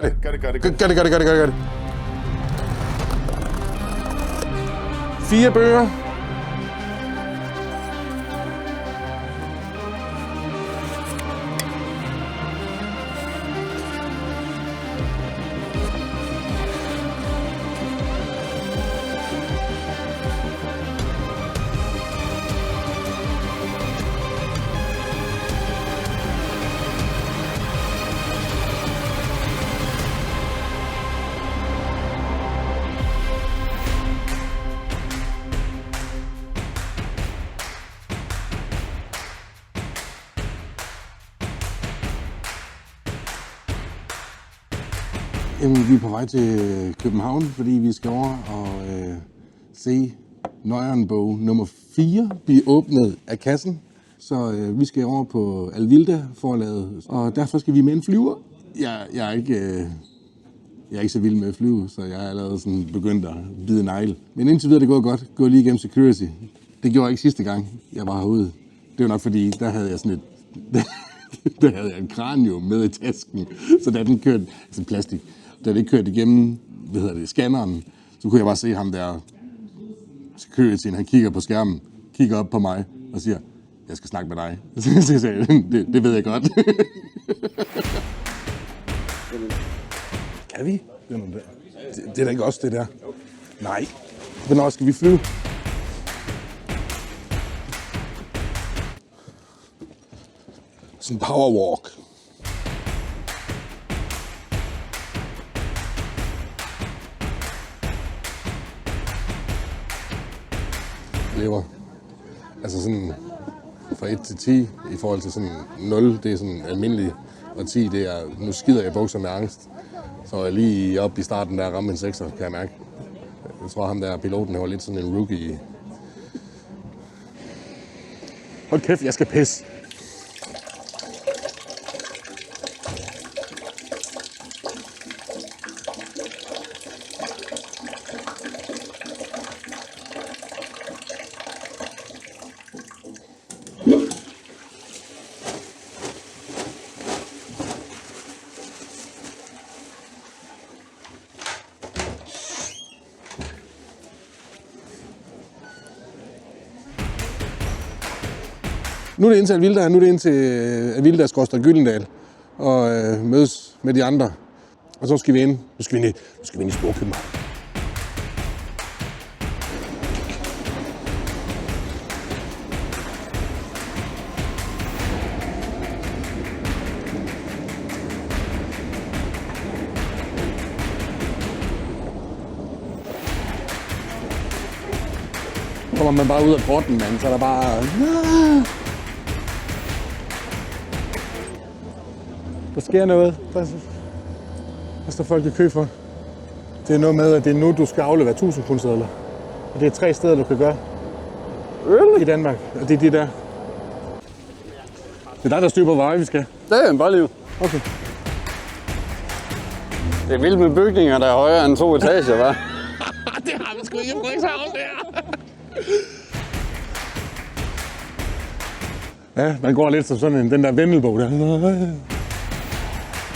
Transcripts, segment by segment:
Gør det. Gør det. 4 bøger. Jamen, vi er på vej til København, fordi vi skal over og se Nøjeren-bog nummer 4 blive åbnet af kassen. Så vi skal over på Alvilda forlaget, og derfor skal vi med en flyver. Jeg er ikke så vild med at flyve, så jeg er allerede sådan begyndt at bide negle. Men indtil videre det går godt. Gå lige igennem security. Det gjorde jeg ikke sidste gang, jeg var herude. Det var nok fordi, der havde jeg sådan et... der havde jeg en kranium med i tasken, så da den kørte... Altså plastik. Da det kørte igennem, scanneren, så kunne jeg bare se ham der... Securityen, han kigger på skærmen, kigger op på mig og siger, jeg skal snakke med dig. Så jeg sagde, det ved jeg godt. Kan vi? Det er da ikke os, det der. Nej. Hvornår skal vi flyve? Sådan en powerwalk. Lever. Altså sådan fra 1 til 10 i forhold til sådan 0, det er sådan almindelig, og 10 det er, nu skider jeg bukser med angst. Så jeg lige op i starten der ramte en 6'er, kan jeg mærke. Jeg tror ham der piloten var lidt sådan en rookie. Hold kæft, jeg skal pisse. Nu er det ind til Alvilda, nu er det ind til Alvilda/Gyldendal og mødes med de andre. Og så skal vi ind. Nu skal vi ind i Storkøbenhavn. Kommer man bare ud af porten, mand, så er der bare... Der sker noget. Der står folk i kø for. Det er noget med, at det er nu, du skal aflevere 1000 kronesedler. Og det er 3 steder, du kan gøre. Really? I Danmark. Og det er de der. Det er dig, der styrer på vej, vi skal. Det er en bare liv. Okay. Det er vildt med bygninger, der er højere end 2 etager, hva'? Det har vi sgu ikke i Frederikshavn, der. Ja, man går lidt som sådan den der vendelbog der.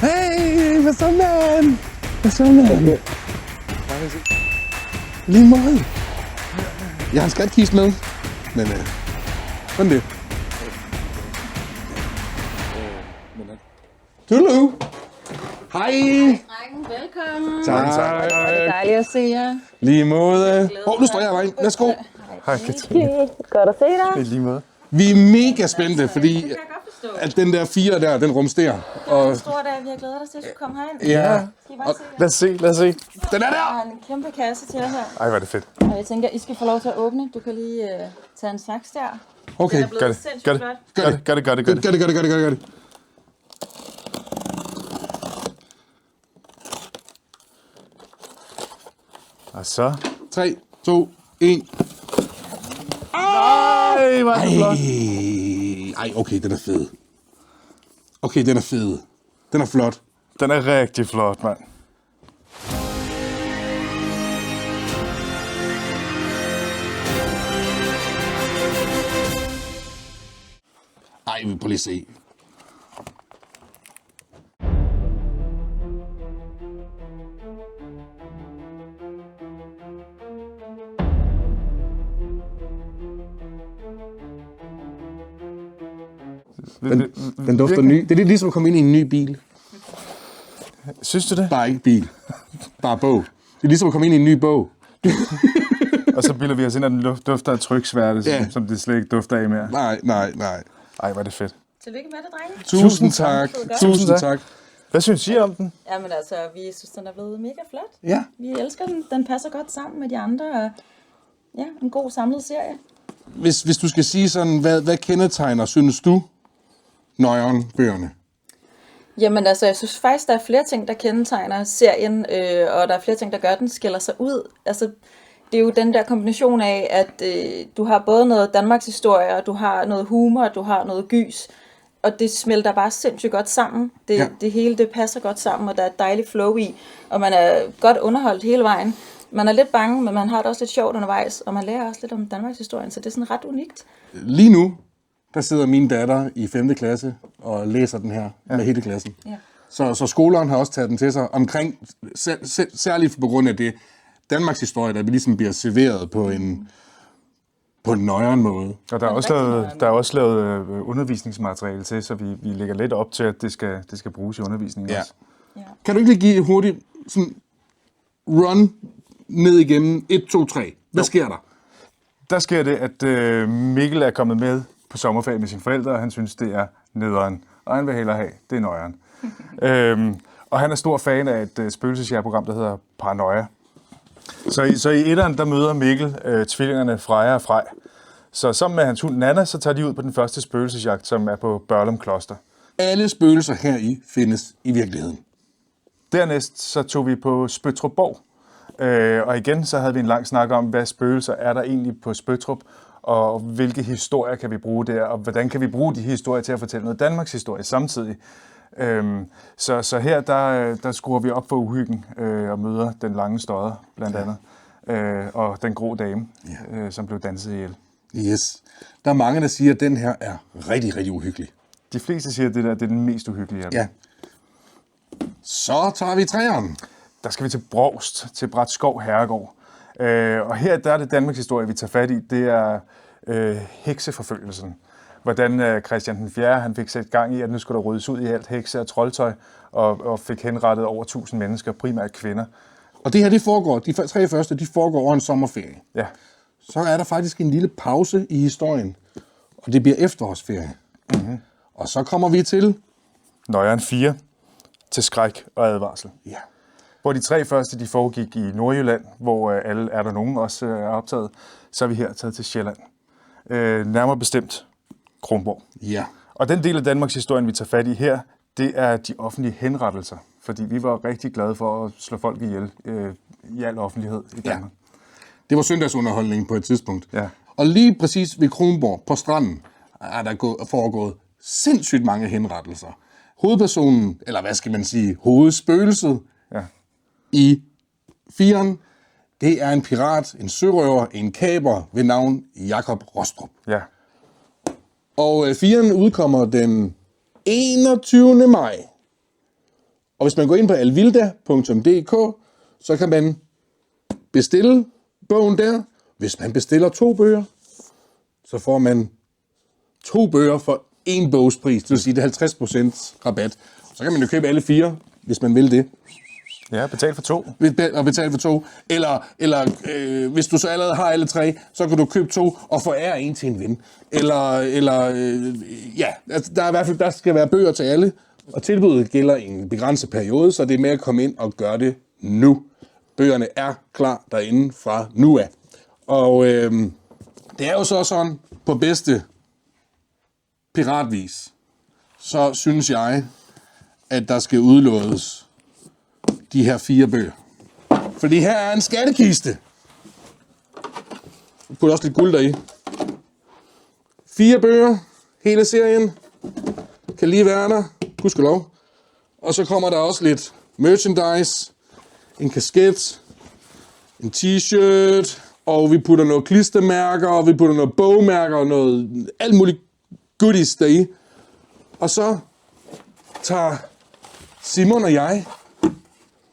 Hey, hvad så, mand? Lige måde. Jeg har en skatkiste med, men sådan det. Toodaloo. Hej. Velkommen. Tak. Det er dejligt at se jer. Lige måde. Nu står jeg i vejen. Værsgo. Hej Katrine. Godt at se dig. I lige måde. Vi er mega spændte, fordi at den der 4 der, den rumsterer. Det er en stor dag, vi har glædet os til at komme herind. Ja. Skal I bare se det? Lad os se. Den er Jeg der! har en kæmpe kasse til jer her. Ej, hvor er det fedt. Og jeg tænker, I skal få lov til at åbne. Du kan lige tage en saks der. Okay. Den er blevet sindssygt flot. Gør det. Og så... 3, 2, 1. Ej, hvor er det flot. Ej, okay, den er fed. Den er flot. Den er rigtig flot, mand. Ej, vi prøver lige at se. Den dufter ny. Det er lidt ligesom at komme ind i en ny bil. Synes du det? Bare ikke bil. Bare bog. Det er ligesom at komme ind i en ny bog. Og så bilder vi os ind, at den dufter af tryksværte, Ja. som det slet ikke dufter af mere. Nej. Ej, hvor er det fedt. Tillykke med det, drenge. Tusind tak. Tusind tak. Hvad synes I om den? Jamen altså, vi synes, den er blevet mega flot. Ja. Vi elsker den. Den passer godt sammen med de andre. Og ja, en god samlet serie. Hvis du skal sige sådan, hvad kendetegner, synes du, Nøjeren-bøgerne? Jamen altså, jeg synes faktisk, der er flere ting, der kendetegner serien, og der er flere ting, der gør, at den skiller sig ud. Altså, det er jo den der kombination af, at du har både noget Danmarks historie, og du har noget humor, og du har noget gys. Og det smelter bare sindssygt godt sammen. Det hele, det passer godt sammen, og der er et dejligt flow i. Og man er godt underholdt hele vejen. Man er lidt bange, men man har det også lidt sjovt undervejs. Og man lærer også lidt om Danmarks historie, så det er sådan ret unikt. Lige nu, der sidder min datter i 5. klasse og læser den her med hele klassen. Ja. Så skoleren har også taget den til sig omkring, særligt på grund af det Danmarks historie, der ligesom bliver serveret på en nøjeren måde. Og der er også lavet undervisningsmateriale til, så vi lægger lidt op til, at det skal bruges i undervisningen også. Ja. Kan du ikke lige give hurtigt sådan run ned igennem 1, 2, 3? Hvad sker der? Der sker det, at Mikkel er kommet med på sommerferie med sine forældre, og han synes, det er nederen. Og han vil hellere have, det er nøjeren. Og han er stor fan af et spøgelsesjægerprogram, der hedder Paranoia. Så i etteren, der møder Mikkel tvillingerne Freja og Frej. Så sammen med hans hund Nana, så tager de ud på den første spøgelsesjagt, som er på Børlum Kloster. Alle spøgelser heri findes i virkeligheden. Dernæst så tog vi på Spøttrupborg. Og igen så havde vi en lang snak om, hvad spøgelser er der egentlig på Spøttrup, og hvilke historier kan vi bruge der, og hvordan kan vi bruge de historier til at fortælle noget Danmarks historie samtidig. Så her der skruer vi op for uhyggen og møder den lange stodder blandt andet, og den grå dame, som blev danset ihjel. Yes. Der er mange, der siger, at den her er rigtig, rigtig uhyggelig. De fleste siger, at det er den mest uhyggelige af dem. Ja. Så tager vi 3'eren. Der skal vi til Brovst, til Bratskov Herregård. Og her der er det Danmarks historie, vi tager fat i. Det er hekseforfølgelsen. Hvordan Christian den 4. han fik sat gang i, at nu skulle der ryddes ud i alt hekse og troldtøj, og fik henrettet over 1000 mennesker, primært kvinder. Og det her, det foregår, de 3 første, de foregår over en sommerferie. Ja. Så er der faktisk en lille pause i historien, og det bliver efterårsferie. Mm-hmm. Og så kommer vi til... Nøjeren 4, til skræk og advarsel. Ja. Hvor de 3 første, de foregik i Nordjylland, hvor alle er der nogen også er optaget, så er vi her taget til Sjælland. Nærmere bestemt Kronborg. Ja. Og den del af Danmarks historien, vi tager fat i her, det er de offentlige henrettelser. Fordi vi var rigtig glade for at slå folk ihjel i al offentlighed i Danmark. Ja. Det var søndagsunderholdning på et tidspunkt. Ja. Og lige præcis ved Kronborg på stranden er der foregået sindssygt mange henrettelser. Hovedpersonen, eller hvad skal man sige, hovedspøgelset i 4'eren, det er en pirat, en sørøver, en kaper ved navn Jakob Rostrup. Ja. Og 4'eren udkommer den 21. maj. Og hvis man går ind på alvilda.dk, så kan man bestille bogen der. Hvis man bestiller 2 bøger, så får man 2 bøger for 1 bogspris. Det vil sige, det er 50% rabat. Så kan man jo købe alle 4, hvis man vil det. Ja, betal for 2. Og betale for 2. Eller hvis du så allerede har alle 3, så kan du købe 2 og forære en til en ven. Der er i hvert fald, der skal være bøger til alle. Og tilbuddet gælder i en begrænset periode, så det er med at komme ind og gøre det nu. Bøgerne er klar derinde fra nu af. Og det er jo så sådan, på bedste piratvis, så synes jeg, at der skal udlådes de her 4 bøger. Fordi her er en skattekiste. Jeg putter også lidt guld deri. 4 bøger, hele serien, kan lige være der. Gudskelov. Og så kommer der også lidt merchandise, en kasket, en t-shirt, og vi putter noget klistermærker, og vi putter noget bogmærker, og noget alt muligt goodies deri. Og så tager Simon og jeg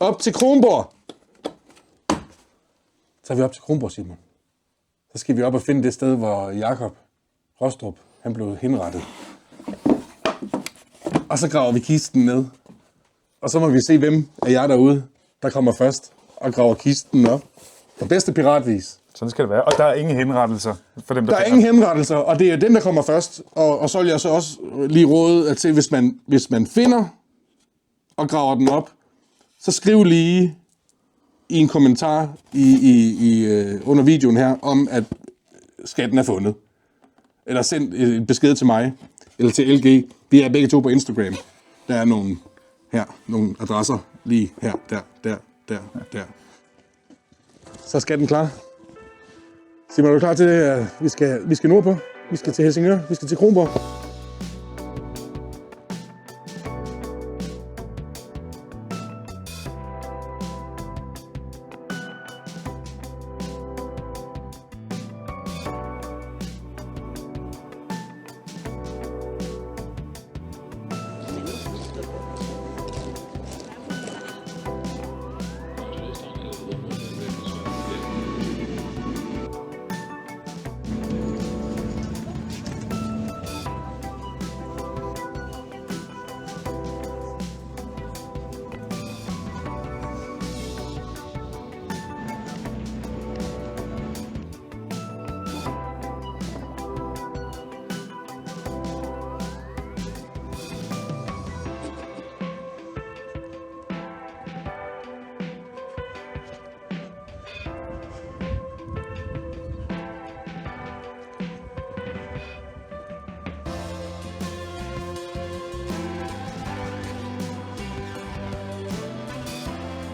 op til Kronborg. Tager vi op til Kronborg, Simon. Så skal vi op og finde det sted, hvor Jakob Rostrup, han blev henrettet. Og så graver vi kisten ned. Og så må vi se, hvem af jer derude, der kommer først og graver kisten op. På bedste piratvis. Sådan skal det være. Og der er ingen henrettelser for dem, Der er ingen henrettelser, og det er den, der kommer først. Og så vil jeg så også lige råde at til, hvis man finder og graver den op, så skriv lige i en kommentar under videoen her, om at skatten er fundet. Eller send en besked til mig, eller til LG. Vi er begge to på Instagram. Der er nogle adresser lige her, der. Så er skatten klar. Simon, er du klar til, at vi skal nordpå? Vi skal til Helsingør, vi skal til Kronborg.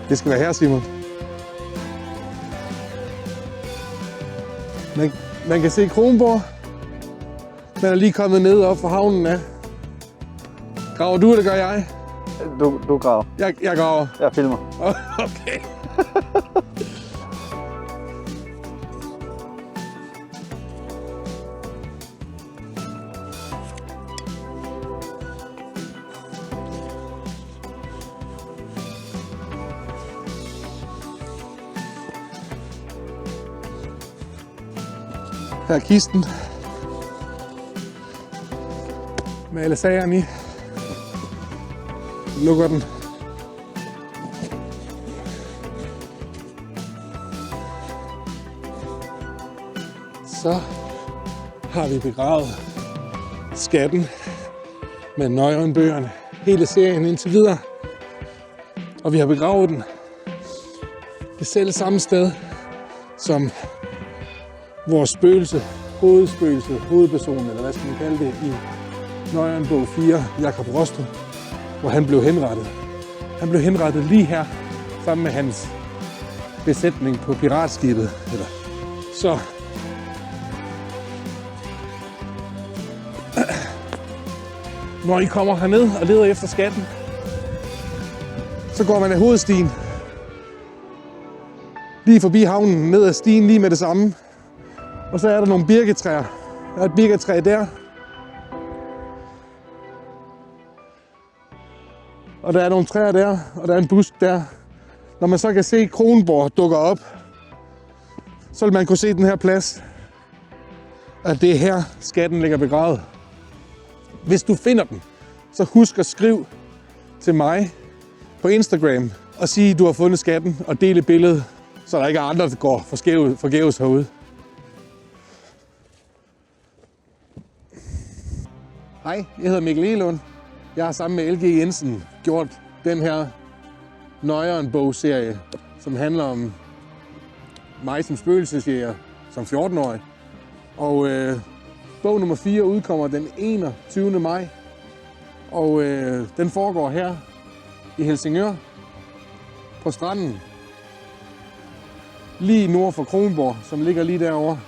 Det skal være her, Simon. Man kan se Kronborg. Man er lige kommet ned op for havnen af. Graver du, eller gør jeg? Du graver. Jeg graver. Jeg filmer. Okay. Her er kisten. Med alle sagerne i. Lukker den. Så har vi begravet skatten med nøglenbøgerne. Hele serien indtil videre. Og vi har begravet den det selv samme sted som vores spøgelse, hovedpersonen, eller hvad skal man kalde det, i Nøgenbog 4, Jakob Rostrup, hvor han blev henrettet. Han blev henrettet lige her, sammen med hans besætning på piratskibet. Så når I kommer herned og leder efter skatten, så går man af hovedstien, lige forbi havnen, ned ad stien lige med det samme. Og så er der nogle birketræer. Der er et birketræ der. Og der er nogle træer der, og der er en busk der. Når man så kan se Kronborg dukker op, så vil man kunne se den her plads, at det er her skatten ligger begravet. Hvis du finder den, så husk at skrive til mig på Instagram og sige, at du har fundet skatten, og dele billedet, så der ikke er andre, der går forgæves herude. Hej, jeg hedder Mikkel Egelund. Jeg har sammen med LG Jensen gjort den her Nøgenbog-serie, som handler om mig som spøgelsesjæger som 14-årig. Og bog nummer 4 udkommer den 21. maj. Og den foregår her i Helsingør på stranden. Lige nord for Kronborg, som ligger lige derovre.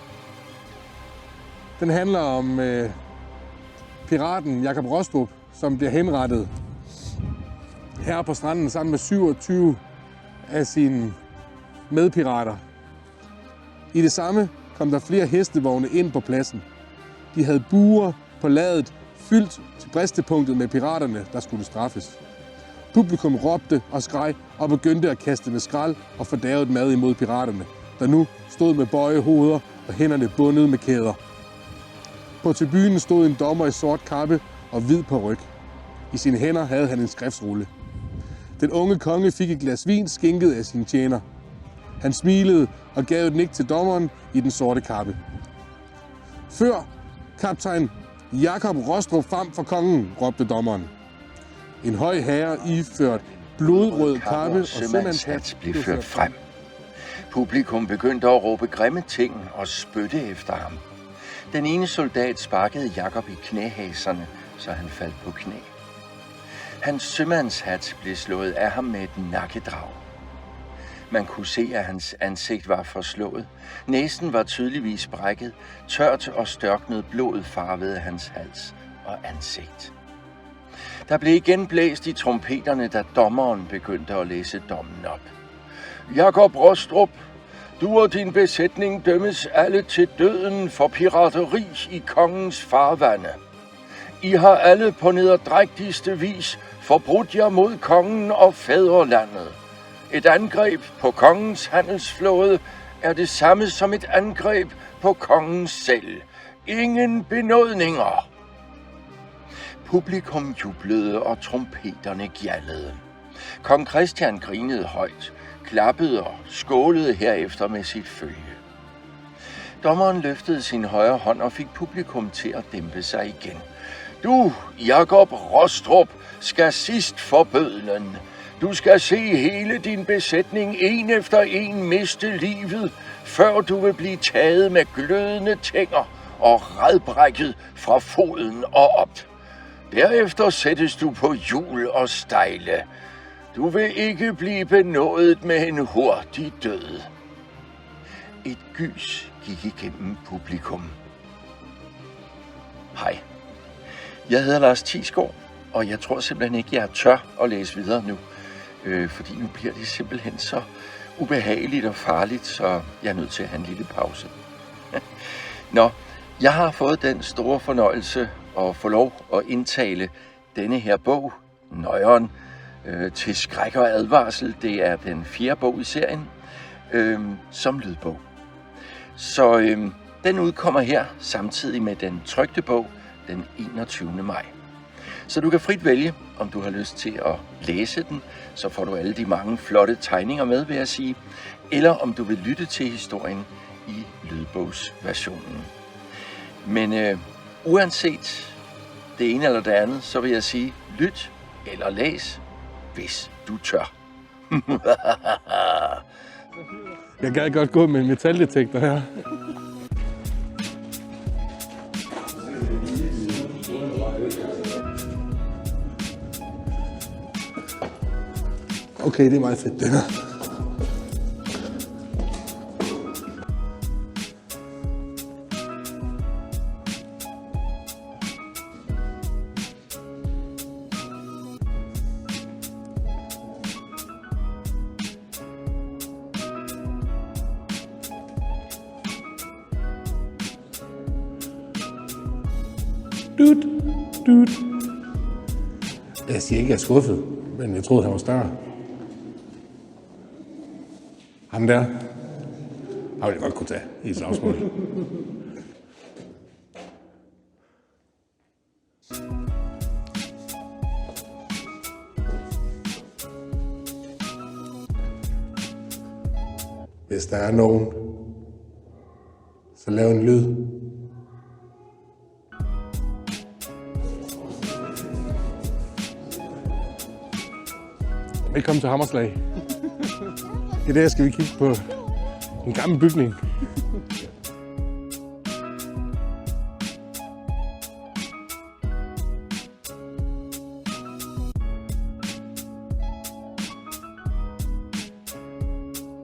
Den handler om piraten Jakob Rostrup, som bliver henrettet her på stranden sammen med 27 af sine medpirater. I det samme kom der flere hestevogne ind på pladsen. De havde buer på ladet fyldt til bristepunktet med piraterne, der skulle straffes. Publikum råbte og skreg og begyndte at kaste med skrald og fordærvet mad imod piraterne, der nu stod med bøje hoveder og hænderne bundet med kæder. På tribunen stod en dommer i sort kappe og hvid paryk. I sine hænder havde han en skriftsrulle. Den unge konge fik et glas vin skænket af sin tjener. Han smilede og gav et nik til dommeren i den sorte kappe. Før kaptajn Jakob Rostrup frem for kongen, råbte dommeren. En høj herre iført blodrød kappe og sømandshat blev ført frem. Publikum begyndte at råbe grimme ting og spytte efter ham. Den ene soldat sparkede Jakob i knæhaserne, så han faldt på knæ. Hans sømandshat blev slået af ham med et nakkedrag. Man kunne se, at hans ansigt var forslået. Næsen var tydeligvis brækket. Tørt og størknet blod farvede hans hals og ansigt. Der blev igen blæst i trompeterne, da dommeren begyndte at læse dommen op. Jakob Rostrup, du og din besætning dømmes alle til døden for pirateri i kongens farvande. I har alle på nederdrægtigste vis forbrudt jer mod kongen og fædrelandet. Et angreb på kongens handelsflåde er det samme som et angreb på kongen selv. Ingen benådninger. Publikum jublede, og trompeterne gjaldede. Kong Christian grinede højt, klappede og skålede herefter med sit følge. Dommeren løftede sin højre hånd og fik publikum til at dæmpe sig igen. Du, Jakob Rostrup, skal sidst for bødlen. Du skal se hele din besætning en efter en miste livet, før du vil blive taget med glødende tænger og radbrækket fra foden og op. Derefter sættes du på hjul og stejle. Du vil ikke blive benådet med en hurtig død. Et gys gik igennem publikum. Hej, jeg hedder Lars Thiesgaard, og jeg tror simpelthen ikke, jeg tør at læse videre nu. Fordi nu bliver det simpelthen så ubehageligt og farligt, så jeg er nødt til at have en lille pause. Nå, jeg har fået den store fornøjelse at få lov at indtale denne her bog, Nøjeren, til skræk og advarsel. Det er den 4. bog i serien, som lydbog. Så den udkommer her samtidig med den trykte bog den 21. maj. Så du kan frit vælge, om du har lyst til at læse den, så får du alle de mange flotte tegninger med, vil jeg sige, eller om du vil lytte til historien i lydbogsversionen. Men uanset det ene eller det andet, så vil jeg sige, lyt eller læs, hvis du tør. Jeg gad godt gå med en metaldetektor her. Okay, det er meget fedt, det her. Dut. Jeg siger ikke, jeg er skuffet, men jeg troede, han var større. Ham der, har jeg godt kunne tage i et slagsmål. Hvis der er nogen, så lav en lyd. Velkommen til Hammerslag. I dag skal vi kigge på en gammel bygning,